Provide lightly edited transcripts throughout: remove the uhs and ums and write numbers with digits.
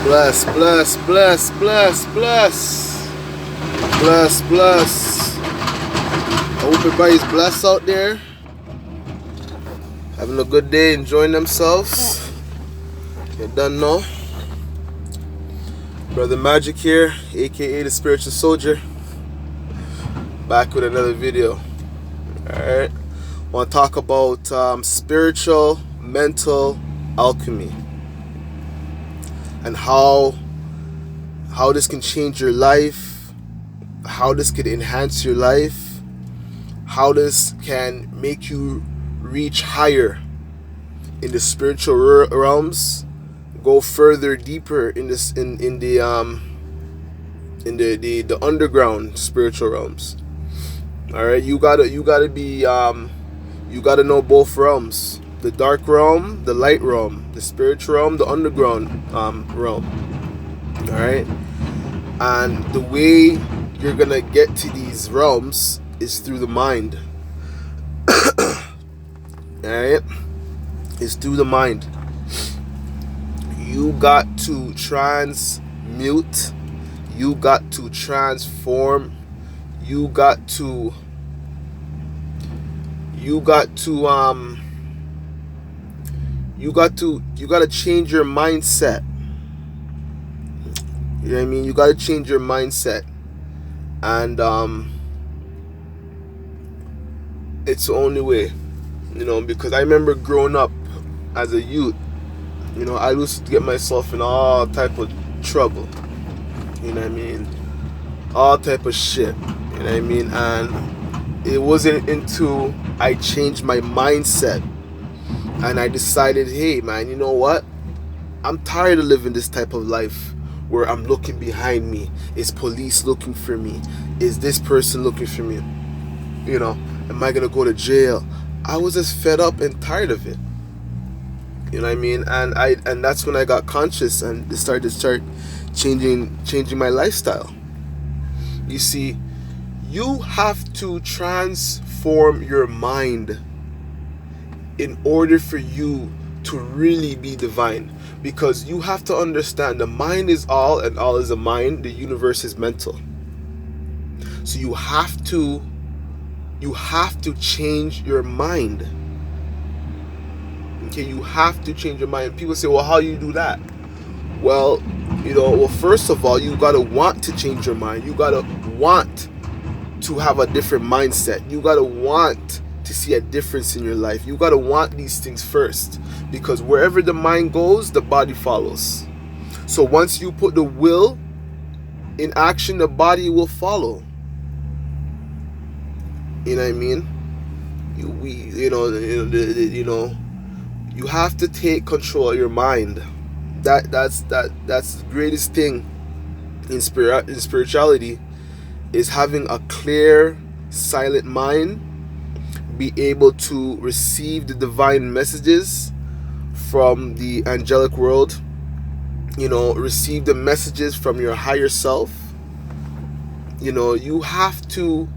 Bless, bless, bless, bless, bless. Bless, bless. I hope everybody's blessed out there. Having a good day, enjoying themselves. You done know. Brother Magic here, aka the Spiritual Soldier. Back with another video. Alright. Want to talk about spiritual mental alchemy. And how this can change your life, how this could enhance your life, how this can make you reach higher in the spiritual realms, go further deeper in this in the underground spiritual realms. All right, you gotta know both realms. The dark realm, the light realm, the spiritual realm, the underground realm. Alright? And the way you're gonna get to these realms is through the mind. Alright? It's through the mind. You got to transmute. You got to transform. You got to change your mindset. You know what I mean? You got to change your mindset. And it's the only way. You know, because I remember growing up as a youth, you know, I used to get myself in all type of trouble. You know what I mean? All type of shit. You know what I mean? And it wasn't until I changed my mindset and I decided, hey man, you know what? I'm tired of living this type of life where I'm looking behind me. Is police looking for me? Is this person looking for me? You know, am I gonna go to jail? I was just fed up and tired of it. You know what I mean? And that's when I got conscious and started changing my lifestyle. You see, you have to transform your mind in order for you to really be divine. Because you have to understand the mind is all and all is a mind. The universe is mental. So you have to change your mind. Okay, you have to change your mind. People say, well, how do you do that? Well, first of all, you gotta want to change your mind. You gotta want to have a different mindset. You gotta want to see a difference in your life. You gotta want these things first, because wherever the mind goes, the body follows. So once you put the will in action, the body will follow. You know what I mean? You have to take control of your mind. That's the greatest thing in spirituality, is having a clear, silent mind. Be able to receive the divine messages from the angelic world. Receive the messages from your higher self. You have to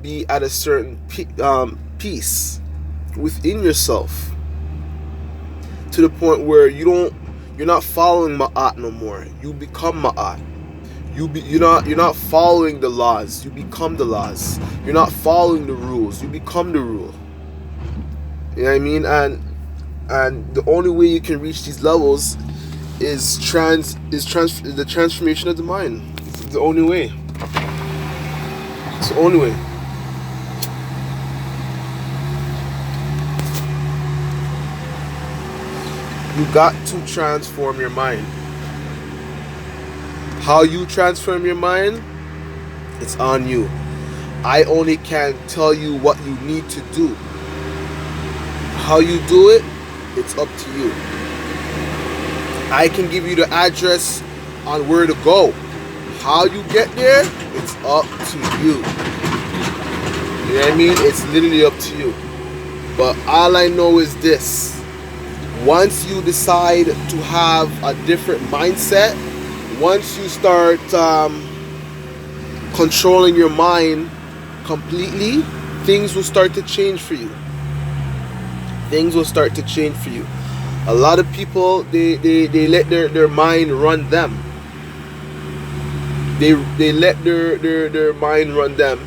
be at a certain peace within yourself, to the point where you're not following Ma'at no more. You become Ma'at. You're not following the laws. You become the laws. You're not following the rules. You become the rule. You know what I mean? And the only way you can reach these levels is the transformation of the mind. It's the only way. It's the only way. You got to transform your mind. How you transform your mind, it's on you. I only can tell you what you need to do. How you do it, it's up to you. I can give you the address on where to go. How you get there, it's up to you. You know what I mean? It's literally up to you. But all I know is this. Once you decide to have a different mindset, once you start controlling your mind completely, things will start to change for you. Things will start to change for you. A lot of people, they let their mind run them. They let their mind run them,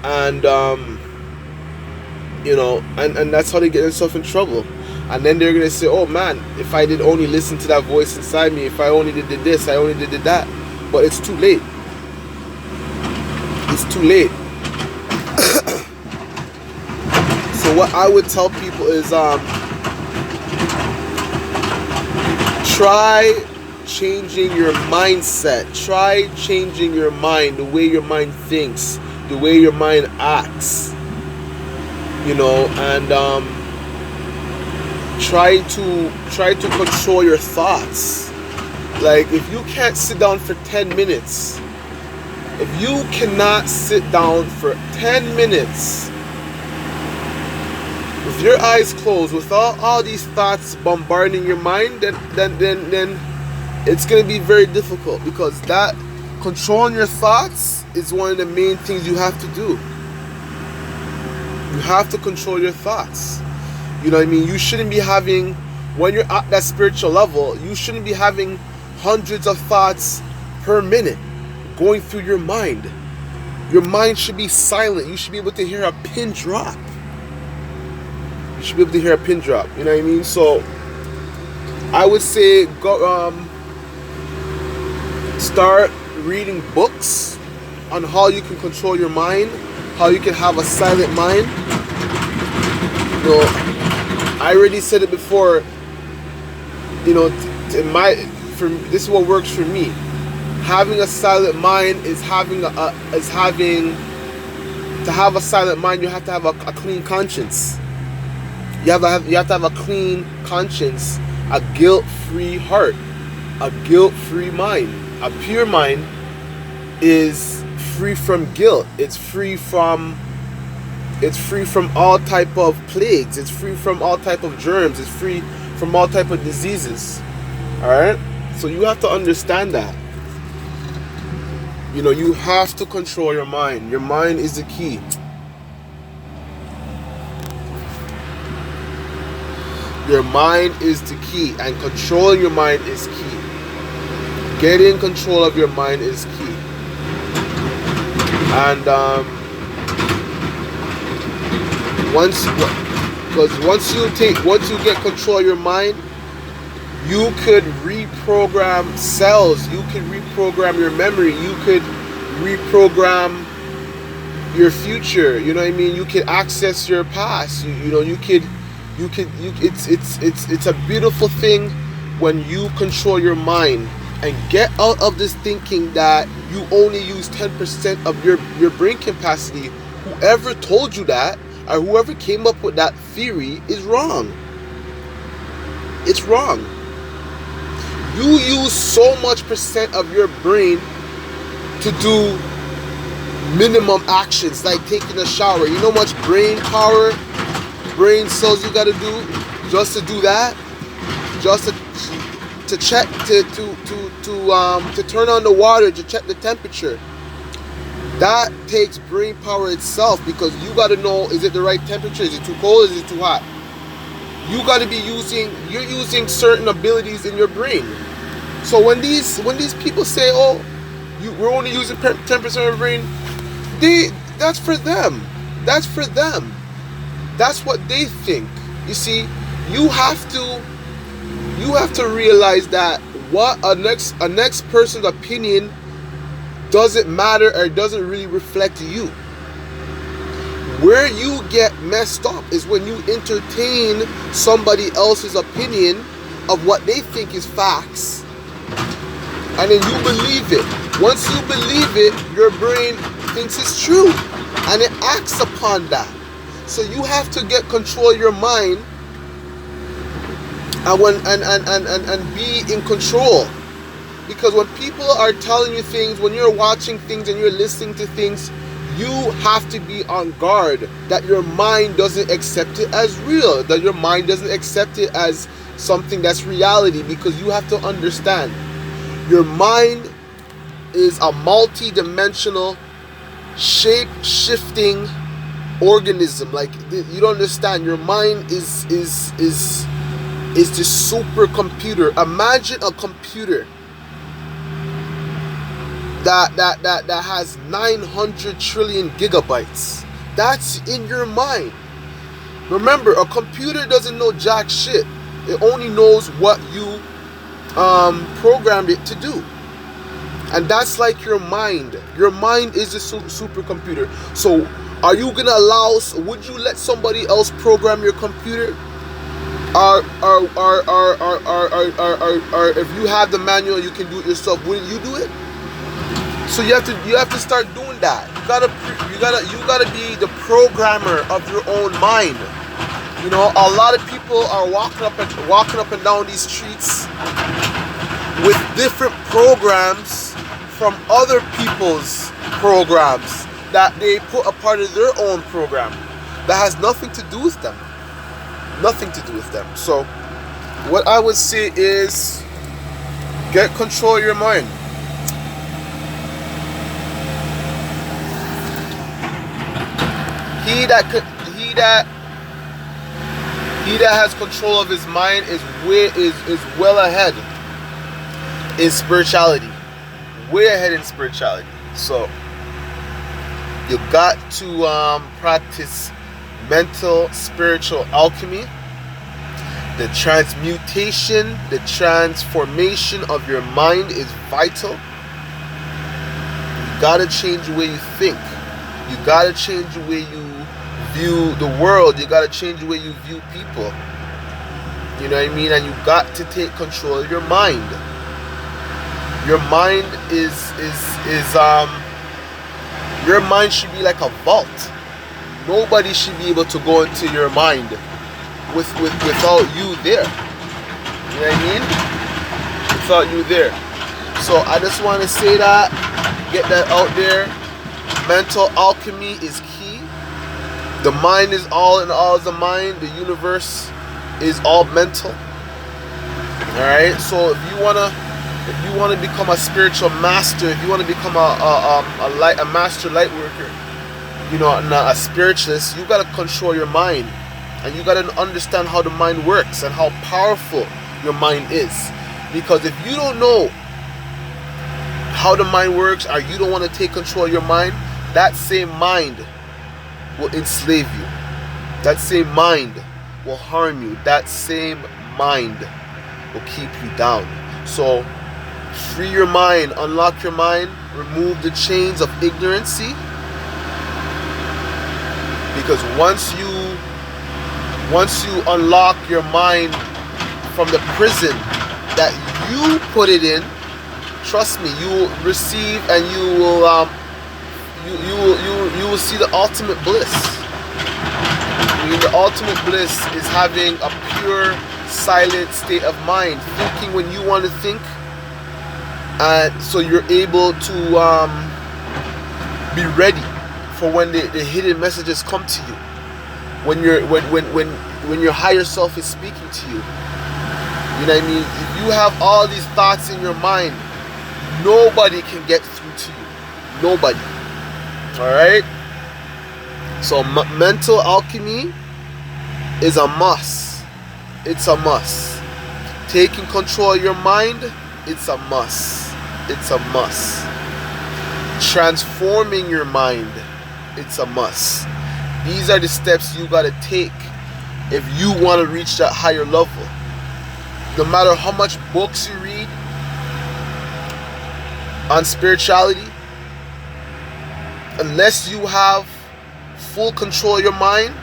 and and that's how they get themselves in trouble. And then they're gonna say, oh man, if I did only listen to that voice inside me, if I only did this, I only did that. But it's too late. It's too late. So what I would tell people is try changing your mindset. Try changing your mind, the way your mind thinks, the way your mind acts. And try to control your thoughts. Like, if you can't sit down for 10 minutes, if you cannot sit down for 10 minutes with your eyes closed, with all these thoughts bombarding your mind, then it's going to be very difficult, because that controlling your thoughts is one of the main things you have to do. You have to control your thoughts. You know what I mean? You shouldn't be having, when you're at that spiritual level, you shouldn't be having hundreds of thoughts per minute going through your mind. Your mind should be silent. You should be able to hear a pin drop. You should be able to hear a pin drop. You know what I mean? So I would say go start reading books on how you can control your mind, how you can have a silent mind. I already said it before. This is what works for me. Having a silent mind is having to have a silent mind. You have to have a clean conscience. You have to have a clean conscience, a guilt-free heart, a guilt-free mind. A pure mind is free from guilt. It's free from all type of plagues. It's free from all type of germs. It's free from all type of diseases. All right? So you have to understand that. You have to control your mind. Your mind is the key. Your mind is the key, and controlling your mind is key. Getting control of your mind is key. And once you get control of your mind, you could reprogram cells. You could reprogram your memory. You could reprogram your future. You know what I mean? You could access your past. It's a beautiful thing when you control your mind and get out of this thinking that you only use 10% of your brain capacity. Whoever told you that, or whoever came up with that theory, is wrong. It's wrong. You use so much percent of your brain to do minimum actions, like taking a shower. You know how much brain power, brain cells you gotta do just to do that? Just to check, to turn on the water, to check the temperature. That takes brain power itself, because you got to know, is it the right temperature? Is it too cold? Is it too hot? You got to be you're using certain abilities in your brain. So when these people say, oh, we're only using 10% of your brain, that's for them. That's for them. That's what they think. You see, you have to realize that what a next person's opinion doesn't matter, or doesn't really reflect you. Where you get messed up is when you entertain somebody else's opinion of what they think is facts, and then you believe it. Once you believe it, your brain thinks it's true, and it acts upon that. So you have to get control of your mind and be in control. Because when people are telling you things, when you're watching things and you're listening to things, you have to be on guard that your mind doesn't accept it as real, that your mind doesn't accept it as something that's reality. Because you have to understand, your mind is a multi-dimensional, shape-shifting organism. Like, you don't understand, your mind is is the supercomputer. Imagine a computer that has 900 trillion gigabytes. That's in your mind. Remember, a computer doesn't know jack shit. It only knows what you programmed it to do. And that's like your mind. Your mind is a supercomputer. So are you gonna would you let somebody else program your computer? Or if you have the manual, you can do it yourself. Wouldn't you do it? So you have to start doing that. You gotta be the programmer of your own mind. You know, a lot of people are walking up and down these streets with different programs from other people's programs that they put a part of their own program that has nothing to do with them. Nothing to do with them. So what I would say is get control of your mind. He that has control of his mind is well ahead in spirituality. Way ahead in spirituality. So you got to practice mental spiritual alchemy. The transmutation, the transformation of your mind is vital. You gotta change the way you think. You gotta change the way you view the world. You gotta change the way you view people. You know what I mean? And you got to take control of your mind. Your mind your mind should be like a vault. Nobody should be able to go into your mind without you there. You know what I mean? Without you there. So I just want to say that, get that out there. Mental alchemy is key. The mind is all in all is the mind. The universe is all mental. Alright? So if you wanna become a spiritual master, if you want to become a master light worker, you know, a spiritualist, you gotta control your mind, and you gotta understand how the mind works and how powerful your mind is. Because if you don't know how the mind works, or you don't want to take control of your mind, that same mind will enslave you. That same mind will harm you. That same mind will keep you down. So free your mind, unlock your mind, remove the chains of ignorancy. Because once you unlock your mind from the prison that you put it in, trust me, you will receive, and you will see the ultimate bliss. I mean, the ultimate bliss is having a pure, silent state of mind, thinking when you want to think, and so you're able to be ready for when the hidden messages come to you. When your higher self is speaking to you. You know what I mean? If you have all these thoughts in your mind, nobody can get through to you. Nobody. Alright? So mental alchemy is a must. It's a must. Taking control of your mind, it's a must. It's a must. Transforming your mind, it's a must. These are the steps you gotta take if you want to reach that higher level. No matter how much books you read on spirituality, unless you have full control of your mind,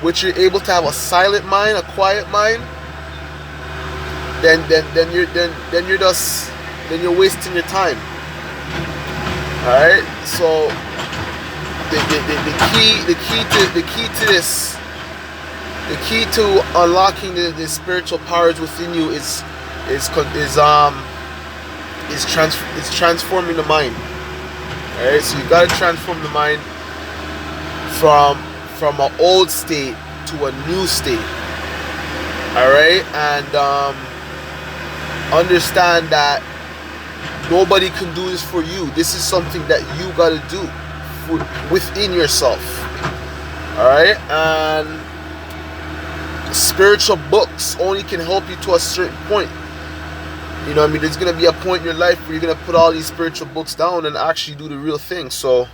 which you're able to have a silent mind, a quiet mind, then you're wasting your time. All right, so the key to unlocking the spiritual powers within you is transforming the mind. All right, so you gotta transform the mind from an old state to a new state. All right, and understand that nobody can do this for you. This is something that you gotta do within yourself. All right, and spiritual books only can help you to a certain point. You know what I mean? There's going to be a point in your life where you're going to put all these spiritual books down and actually do the real thing. So,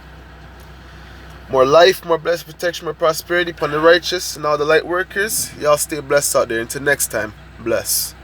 more life, more blessed protection, more prosperity upon the righteous and all the light workers. Y'all stay blessed out there. Until next time, bless.